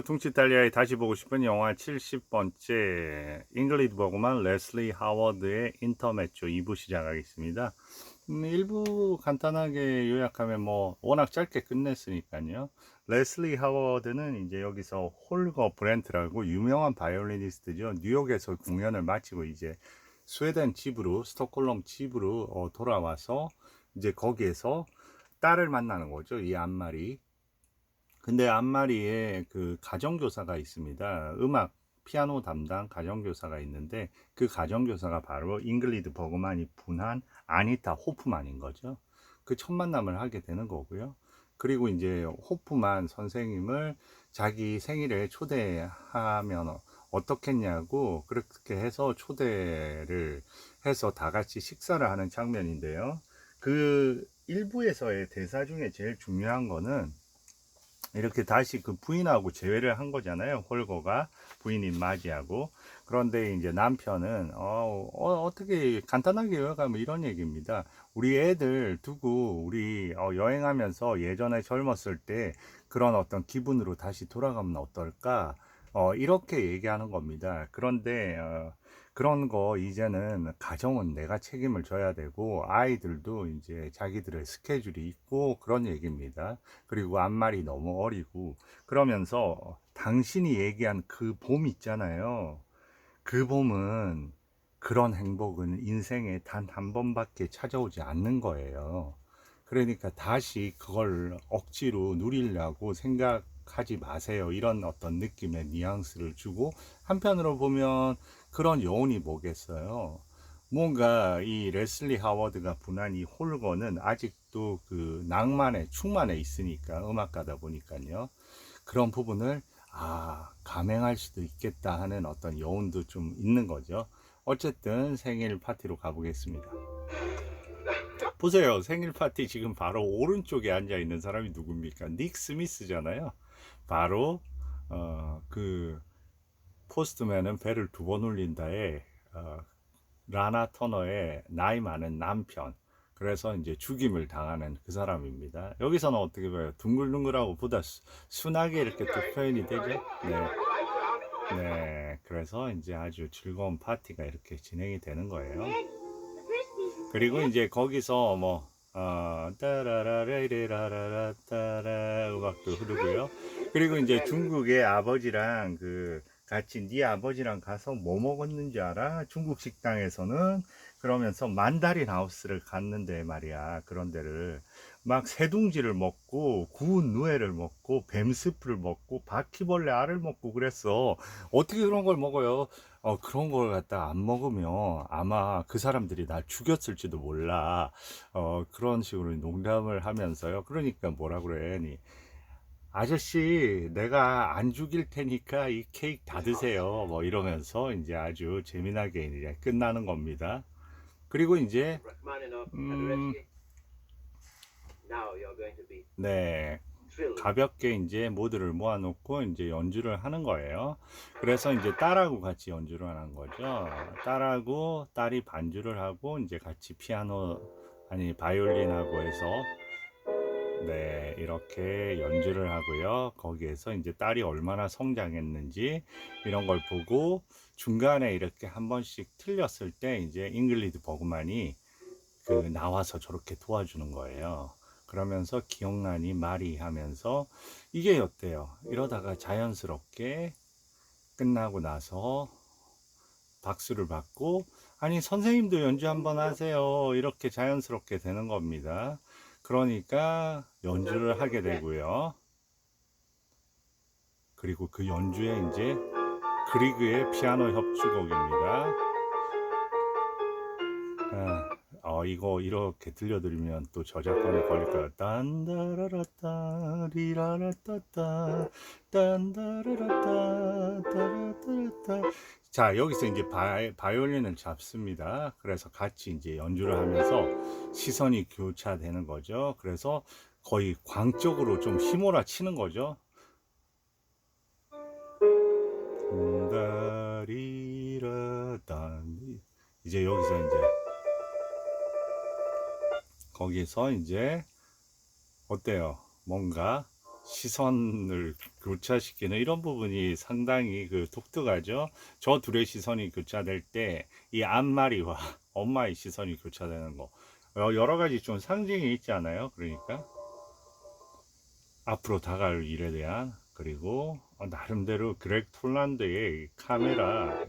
퉁치 이탈리아에 다시 보고 싶은 영화 70번째 잉글리드 버그만 레슬리 하워드의 인터메조 2부 시작하겠습니다. 1부 간단하게 요약하면 워낙 짧게 끝냈으니까요. 레슬리 하워드는 이제 여기서 홀거 브렌트라고 유명한 바이올리니스트죠. 뉴욕에서 공연을 마치고 이제 스웨덴 집으로 스톡홀름 집으로 돌아와서 이제 거기에서 딸을 만나는 거죠. 이 안마리. 근데 앞마리에 그 가정교사가 있습니다. 음악, 피아노 담당 가정교사가 있는데 그 가정교사가 바로 잉글리드 버그만이 분한 아니타 호프만인 거죠. 그 첫 만남을 하게 되는 거고요. 그리고 이제 호프만 선생님을 자기 생일에 초대하면 어떻겠냐고 그렇게 해서 초대를 해서 다 같이 식사를 하는 장면인데요. 그 일부에서의 대사 중에 제일 중요한 거는 이렇게 다시 그 부인하고 재회를 한 거잖아요. 홀거가 부인인 맞이하고. 그런데 이제 남편은 어떻게 간단하게 요약하면 이런 얘기입니다. 우리 애들 두고 우리 여행하면서 예전에 젊었을 때 그런 어떤 기분으로 다시 돌아가면 어떨까? 이렇게 얘기하는 겁니다. 그런데 그런 거 이제는 가정은 내가 책임을 져야 되고 아이들도 이제 자기들의 스케줄이 있고 그런 얘기입니다. 그리고 앞말이 너무 어리고 그러면서 당신이 얘기한 그 봄 있잖아요. 그 봄은 그런 행복은 인생에 단 한 번밖에 찾아오지 않는 거예요. 그러니까 다시 그걸 억지로 누리려고 생각하지 마세요. 이런 어떤 느낌의 뉘앙스를 주고 한편으로 보면 그런 여운이 뭐겠어요. 뭔가 이 레슬리 하워드가 분한 이 홀거는 아직도 그 낭만에 충만해 있으니까 음악가다 보니까요. 그런 부분을 감행할 수도 있겠다 하는 어떤 여운도 좀 있는 거죠. 어쨌든 생일 파티로 가보겠습니다. 보세요. 생일 파티 지금 바로 오른쪽에 앉아 있는 사람이 누굽니까? 닉 스미스잖아요. 바로 그 포스트맨은 배를 두 번 울린다에 라나 터너의 나이 많은 남편. 그래서 이제 죽임을 당하는 그 사람입니다. 여기서는 어떻게 봐요? 둥글둥글하고 보다 순하게 이렇게 또 표현이 되죠? 네. 네. 그래서 이제 아주 즐거운 파티가 이렇게 진행이 되는 거예요. 그리고 이제 거기서 따라라레레라라라 따라 음악도 흐르고요. 그리고 이제 중국의 아버지랑 같이 네 아버지랑 가서 뭐 먹었는지 알아? 중국 식당에서는 그러면서 만다린 하우스를 갔는데 말이야. 그런 데를 막 새둥지를 먹고 구운 누에를 먹고 뱀스프를 먹고 바퀴벌레 알을 먹고 그랬어. 어떻게 그런 걸 먹어요? 그런 걸 갖다 안 먹으면 아마 그 사람들이 날 죽였을지도 몰라. 그런 식으로 농담을 하면서요. 그러니까 뭐라 그래. 아저씨, 내가 안 죽일 테니까 이 케이크 다 드세요. 뭐 이러면서 이제 아주 재미나게 이제 끝나는 겁니다. 그리고 이제, 네. 가볍게 이제 모드를 모아놓고 이제 연주를 하는 거예요. 그래서 이제 딸하고 같이 연주를 하는 거죠. 딸하고 딸이 반주를 하고 이제 같이 피아노 아니 바이올린하고 해서 네 이렇게 연주를 하고요. 거기에서 이제 딸이 얼마나 성장했는지 이런 걸 보고 중간에 이렇게 한 번씩 틀렸을 때 이제 잉글리드 버그만이 나와서 저렇게 도와주는 거예요. 그러면서 기억나니 말이 하면서 이게 어때요? 이러다가 자연스럽게 끝나고 나서 박수를 받고 아니 선생님도 연주 한번 하세요. 이렇게 자연스럽게 되는 겁니다. 그러니까 연주를 하게 되고요. 그리고 그 연주에 이제 그리그의 피아노 협주곡입니다. 이거 이렇게 들려드리면 또 저작권이 걸릴까요? 딴다라라따 리라라따따 딴다라라따 따라따라따. 자 여기서 이제 바이올린을 잡습니다. 그래서 같이 이제 연주를 하면서 시선이 교차되는 거죠. 그래서 거의 광적으로 좀 휘몰아 치는 거죠. 다리라딴 이제 여기서 이제 거기서 이제 어때요? 뭔가 시선을 교차시키는 이런 부분이 상당히 그 독특하죠. 저 둘의 시선이 교차될 때 이 앞마리와 엄마의 시선이 교차되는 거 여러 가지 좀 상징이 있지 않아요? 그러니까 앞으로 다가올 일에 대한 그리고 나름대로 그렉 톨란드의 카메라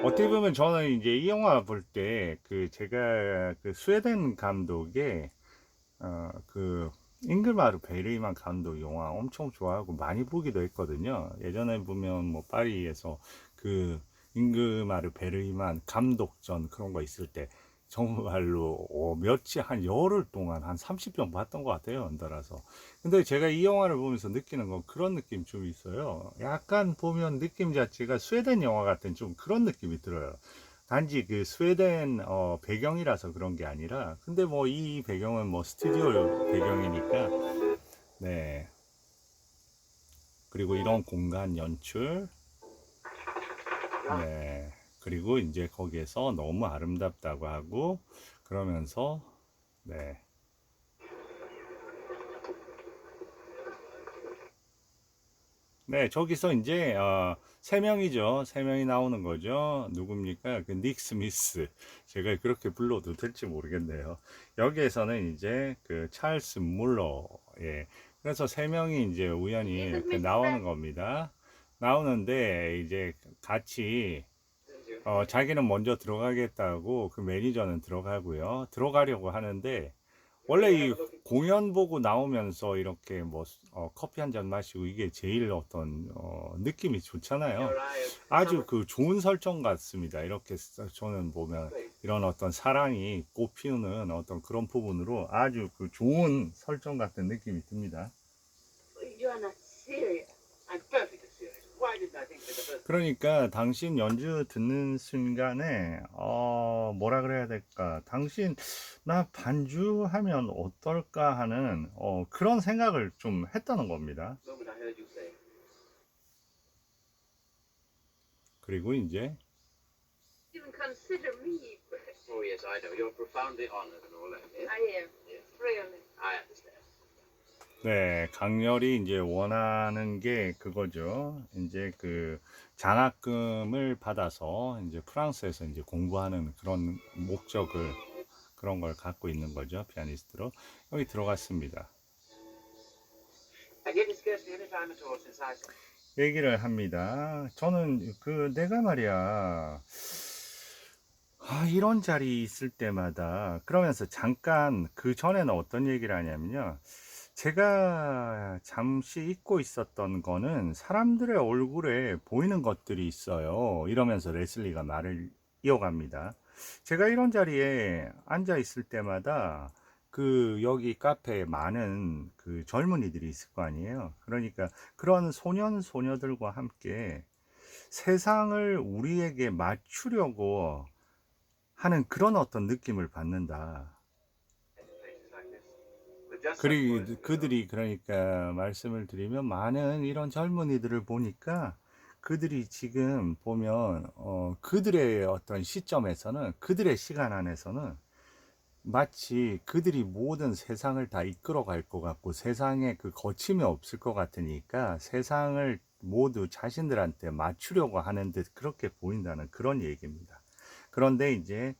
어떻게 보면 저는 이제 이 영화 볼 때 그 제가 그 스웨덴 감독의 그 잉글마르 베르이만 감독 영화 엄청 좋아하고 많이 보기도 했거든요. 예전에 보면 뭐 파리에서 그 잉글마르 베르이만 감독전 그런 거 있을 때 정말로 며칠 한 열흘 동안 한 30편 봤던 것 같아요. 연달아서. 근데 제가 이 영화를 보면서 느끼는 건 그런 느낌 좀 있어요. 약간 보면 느낌 자체가 스웨덴 영화 같은 좀 그런 느낌이 들어요. 단지 그 스웨덴 배경이라서 그런 게 아니라 근데 뭐 이 배경은 뭐 스튜디오 배경이니까 네 그리고 이런 공간 연출 네 그리고 이제 거기에서 너무 아름답다고 하고 그러면서 네 네, 저기서 이제 세 명이죠. 세 명이 나오는 거죠. 누굽니까? 그 닉 스미스. 제가 그렇게 불러도 될지 모르겠네요. 여기에서는 이제 그 찰스 물러. 예. 그래서 세 명이 이제 우연히 이렇게 나오는 겁니다. 나오는데 이제 같이 자기는 먼저 들어가겠다고 그 매니저는 들어가고요. 들어가려고 하는데 원래 이 공연 보고 나오면서 이렇게 뭐 커피 한 잔 마시고 이게 제일 어떤 느낌이 좋잖아요. 아주 그 좋은 설정 같습니다. 이렇게 저는 보면 이런 어떤 사랑이 꽃피우는 어떤 그런 부분으로 아주 그 좋은 설정 같은 느낌이 듭니다. You are not serious. I'm perfectly serious. Why didn't I think of it the first 그러니까 당신 연주 듣는 순간에 뭐라 그래야 될까? 당신 나 반주하면 어떨까 하는 그런 생각을 좀 했다는 겁니다. moment I heard you say? 그리고 이제 Even consider me. Oh yes, I know. You're profoundly honored and all that. Yes? I am. Yes. Really. I understand. 네, 강렬히 이제 원하는 게 그거죠. 이제 그 장학금을 받아서 이제 프랑스에서 이제 공부하는 그런 목적을 그런 걸 갖고 있는 거죠. 피아니스트로. 여기 들어갔습니다. I gave you scarcely any time at all since I saw you. 얘기를 합니다. 저는 그 내가 말이야. 이런 자리 있을 때마다 그러면서 잠깐 그 전에는 어떤 얘기를 하냐면요. 제가 잠시 잊고 있었던 거는 사람들의 얼굴에 보이는 것들이 있어요. 이러면서 레슬리가 말을 이어갑니다. 제가 이런 자리에 앉아 있을 때마다 그 여기 카페에 많은 그 젊은이들이 있을 거 아니에요. 그러니까 그런 소년 소녀들과 함께 세상을 우리에게 맞추려고 하는 그런 어떤 느낌을 받는다. Places like this. With just such 그리, words, 그들이 그러니까 말씀을 드리면 많은 이런 젊은이들을 보니까 그들이 지금 보면 그들의 어떤 시점에서는 그들의 시간 안에서는 마치 그들이 모든 세상을 다 이끌어 갈 것 같고 세상에 그 거침이 없을 것 같으니까 세상을 모두 자신들한테 맞추려고 하는 듯 그렇게 보인다는 그런 얘기입니다. 그런데 이제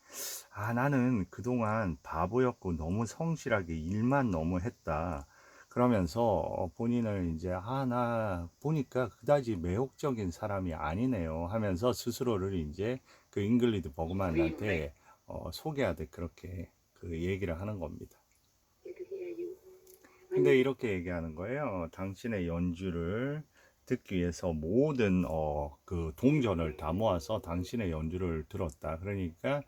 나는 그동안 바보였고 너무 성실하게 일만 너무 했다. 그러면서 본인을 이제 나 보니까 그다지 매혹적인 사람이 아니네요 하면서 스스로를 이제 그 잉글리드 버그만한테 소개하듯 그렇게 그 얘기를 하는 겁니다. Here to hear you. 근데 이렇게 얘기하는 거예요. 당신의 연주를 듣기 위해서 모든 그 동전을 다 모아서 당신의 연주를 들었다. 그러니까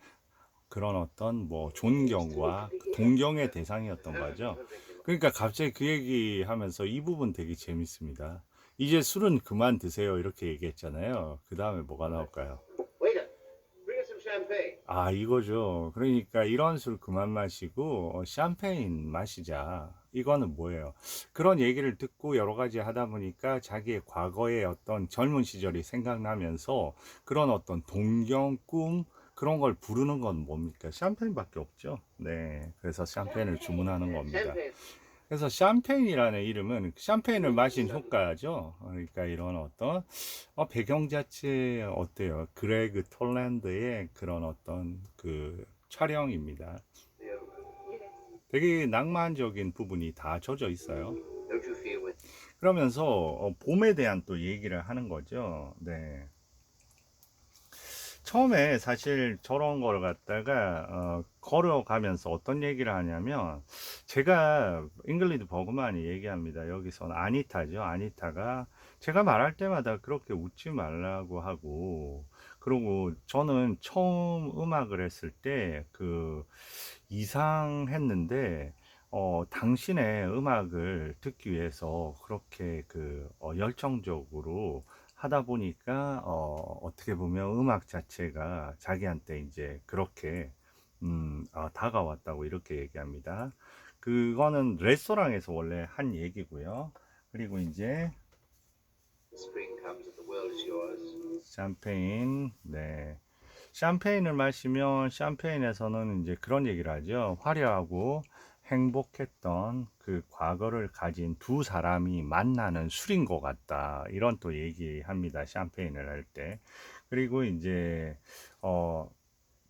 그런 어떤 뭐 존경과 그 동경의 대상이었던 거죠. 그러니까 갑자기 그 얘기 하면서 이 부분 되게 재밌습니다. 이제 술은 그만 드세요. 이렇게 얘기했잖아요. 그 다음에 뭐가 나올까요? Waiter, bring us some champagne. 이거죠. 그러니까 이런 술 그만 마시고 샴페인 마시자. 이거는 뭐예요? 그런 얘기를 듣고 여러 가지 하다 보니까 자기의 과거의 어떤 젊은 시절이 생각나면서 그런 어떤 동경, 꿈 그런 걸 부르는 건 뭡니까? 샴페인밖에 없죠. 네. 그래서 샴페인을 주문하는 겁니다. Champagne. 그래서 샴페인이라는 이름은 샴페인을 마신 효과죠. 그러니까 이런 어떤 배경 자체 어때요? 그레그 톨랜드의 그런 어떤 그 촬영입니다. 되게 낭만적인 부분이 다 젖어 있어요. Don't you feel with 그러면서 봄에 대한 또 얘기를 하는 거죠. 네. 처음에 사실 저런 걸 갖다가 걸어가면서 어떤 얘기를 하냐면, 제가 잉글리드 버그만이 얘기합니다. 여기서는 아니타죠. 아니타가 제가 말할 때마다 그렇게 웃지 말라고 하고, 그리고 저는 처음 음악을 했을 때 그 이상했는데, 당신의 음악을 듣기 위해서 그렇게 그 열정적으로 하다 보니까 어떻게 보면 음악 자체가 자기한테 이제 그렇게 다가왔다고 이렇게 얘기합니다. 그거는 레스토랑에서 원래 한 얘기고요. 그리고 이제 spring comes and the world is yours. 샴페인, 네. 샴페인을 마시면 샴페인에서는 이제 그런 얘기를 하죠. 화려하고 행복했던 그 과거를 가진 두 사람이 만나는 술인 것 같다. 이런 또 얘기합니다. 샴페인을 할 때. 그리고 이제 어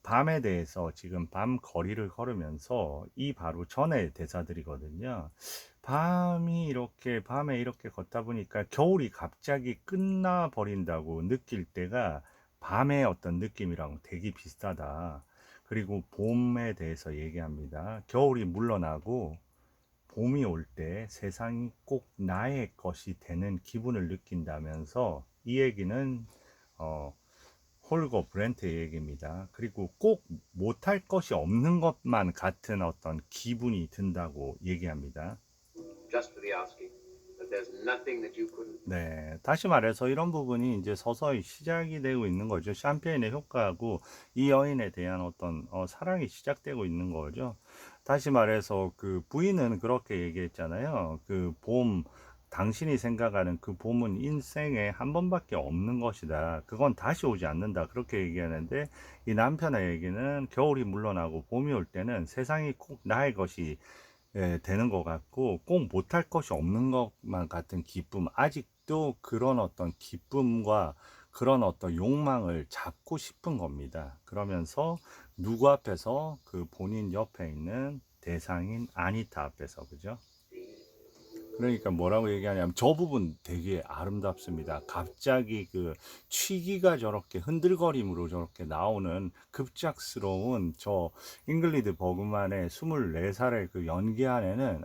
밤에 대해서 지금 밤 거리를 걸으면서 이 바로 전에 대사들이거든요. 밤에 이렇게 걷다 보니까 겨울이 갑자기 끝나 버린다고 느낄 때가 밤의 어떤 느낌이랑 되게 비슷하다. 그리고 봄에 대해서 얘기합니다. 겨울이 물러나고 봄이 올 때 세상이 꼭 나의 것이 되는 기분을 느낀다면서, 이 얘기는 어, 홀거 브랜트의 얘기입니다. 그리고 꼭 못할 것이 없는 것만 같은 어떤 기분이 든다고 얘기합니다. Just for the asking. But there's nothing that you couldn't. 네, 다시 말해서 이런 부분이 이제 서서히 시작이 되고 있는 거죠. 샴페인의 효과하고 이 여인에 대한 어떤 사랑이 시작되고 있는 거죠. 다시 말해서 그 부인은 그렇게 얘기했잖아요. 그 봄, 당신이 생각하는 그 봄은 인생에 한 번밖에 없는 것이다. 그건 다시 오지 않는다. 그렇게 얘기하는데, 이 남편의 얘기는 겨울이 물러나고 봄이 올 때는 세상이 꼭 나의 것이 되는 것 같고, 꼭 못할 것이 없는 것만 같은 기쁨, 아직도 그런 어떤 기쁨과 그런 어떤 욕망을 잡고 싶은 겁니다. 그러면서 누구 앞에서? 그 본인 옆에 있는 대상인 아니타 앞에서, 그죠? 그러니까 뭐라고 얘기하냐면, 저 부분 되게 아름답습니다. 갑자기 그 취기가 저렇게 흔들거림으로 저렇게 나오는 급작스러운 저 잉글리드 버그만의 24살의 그 연기 안에는,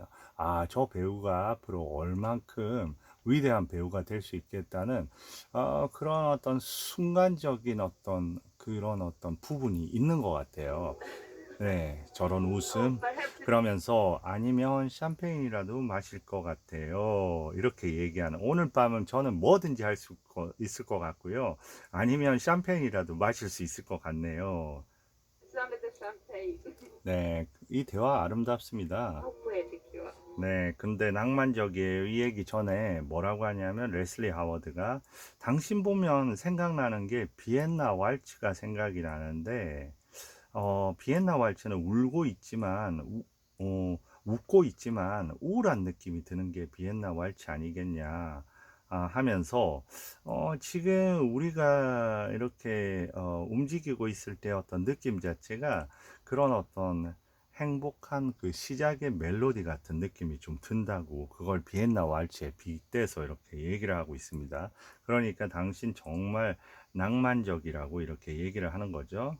저 배우가 앞으로 얼만큼 위대한 배우가 될 수 있겠다는 그런 어떤 순간적인 어떤 그런 어떤 부분이 있는 것 같아요. 네, 저런 웃음. 그러면서 아니면 샴페인이라도 마실 것 같아요. 이렇게 얘기하는. 오늘 밤은 저는 뭐든지 할 수 있을 것 같고요. 아니면 샴페인이라도 마실 수 있을 것 같네요. Under the champagne. 네, 이 대화 아름답습니다. How poetic you are. 네, 근데 낭만적이에요. 이 얘기 전에 뭐라고 하냐면, 레슬리 하워드가 당신 보면 생각나는 게 비엔나 왈츠가 생각이 나는데, 비엔나 왈츠는 울고 있지만, 웃고 있지만 우울한 느낌이 드는 게 비엔나 왈츠 아니겠냐 하면서, 지금 우리가 이렇게 움직이고 있을 때 어떤 느낌 자체가 그런 어떤 행복한 그 시작의 멜로디 같은 느낌이 좀 든다고, 그걸 비엔나 왈츠에 빗대서 이렇게 얘기를 하고 있습니다. 그러니까 당신 정말 낭만적이라고 이렇게 얘기를 하는 거죠.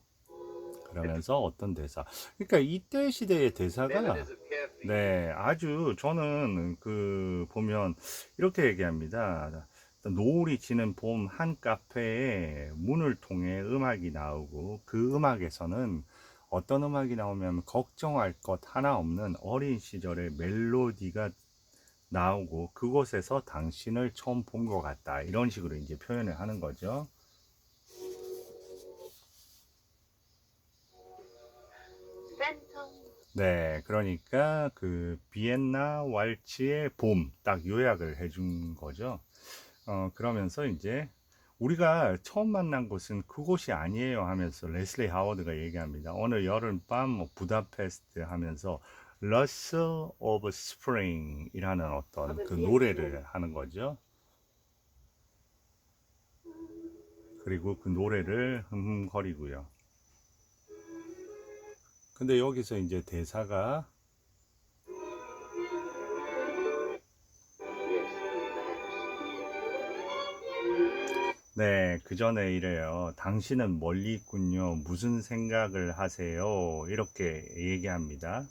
그러면서 어떤 대사, 그러니까 이때 시대의 대사가 Melodies of carefree. 네, 아주 저는 그 보면 이렇게 얘기합니다. 노을이 지는 봄 한 카페에 문을 통해 음악이 나오고, 그 음악에서는 어떤 음악이 나오면 걱정할 것 하나 없는 어린 시절의 멜로디가 나오고, 그곳에서 당신을 처음 본 것 같다. 이런 식으로 이제 표현을 하는 거죠. Phantom. 네, 그러니까 그 비엔나 왈츠의 봄 딱 요약을 해준 거죠. 그러면서 이제 우리가 처음 만난 곳은 그곳이 아니에요 하면서 레슬리 하워드가 얘기합니다. 어느 여름밤 뭐 부다페스트 하면서 Rustle of Spring 이라는 어떤 그 노래를 하는 거죠. 그리고 그 노래를 흠흠거리고요. 근데 여기서 이제 대사가 네, 그 전에 이래요. 당신은 멀리 있군요. 무슨 생각을 하세요? 이렇게 얘기합니다.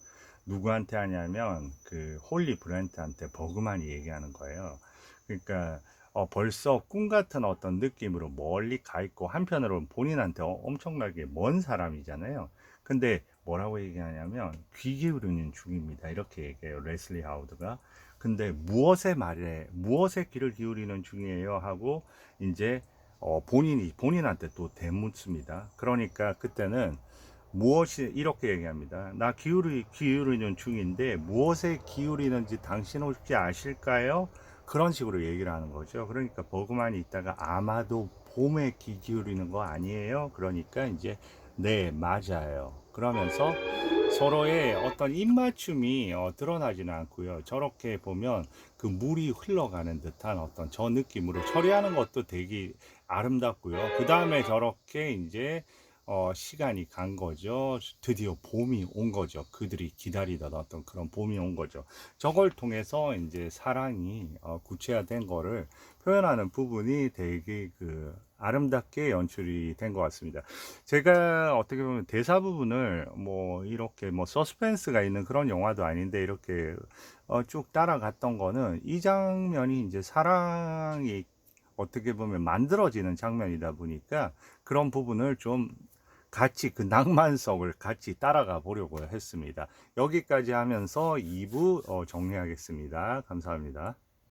누구한테 하냐면 그 홀리 브랜트한테 버그만이 얘기하는 거예요. 그러니까 벌써 꿈 같은 어떤 느낌으로 멀리 가 있고 한편으로는 본인한테 엄청나게 먼 사람이잖아요. 근데 뭐라고 얘기하냐면 귀 기울이는 중입니다. 이렇게 얘기해요. 레슬리 하우드가. 근데 무엇에 귀를 기울이는 중이에요 하고 이제 본인한테 또 대묻습니다. 그러니까 그때는 무엇이 이렇게 얘기합니다. 나 기울이는 중인데 무엇에 기울이는지 당신 혹시 아실까요? 그런 식으로 얘기를 하는 거죠. 그러니까 버그만이 있다가 아마도 봄에 귀 기울이는 거 아니에요? 그러니까 이제 네, 맞아요. 그러면서 서로의 어떤 입맞춤이 드러나지는 않고요. 저렇게 보면 그 물이 흘러가는 듯한 어떤 저 느낌으로 처리하는 것도 되게 아름답고요. 그 다음에 저렇게 이제 시간이 간 거죠. 드디어 봄이 온 거죠. 그들이 기다리던 어떤 그런 봄이 온 거죠. 저걸 통해서 이제 사랑이 구체화된 거를 표현하는 부분이 되게 그 아름답게 연출이 된 것 같습니다. 제가 어떻게 보면 대사 부분을 뭐 이렇게 뭐 서스펜스가 있는 그런 영화도 아닌데 이렇게 쭉 따라갔던 거는 이 장면이 이제 사랑이 어떻게 보면 만들어지는 장면이다 보니까 그런 부분을 좀 같이 그 낭만성을 같이 따라가 보려고 했습니다. 여기까지 하면서 2부 정리하겠습니다. 감사합니다.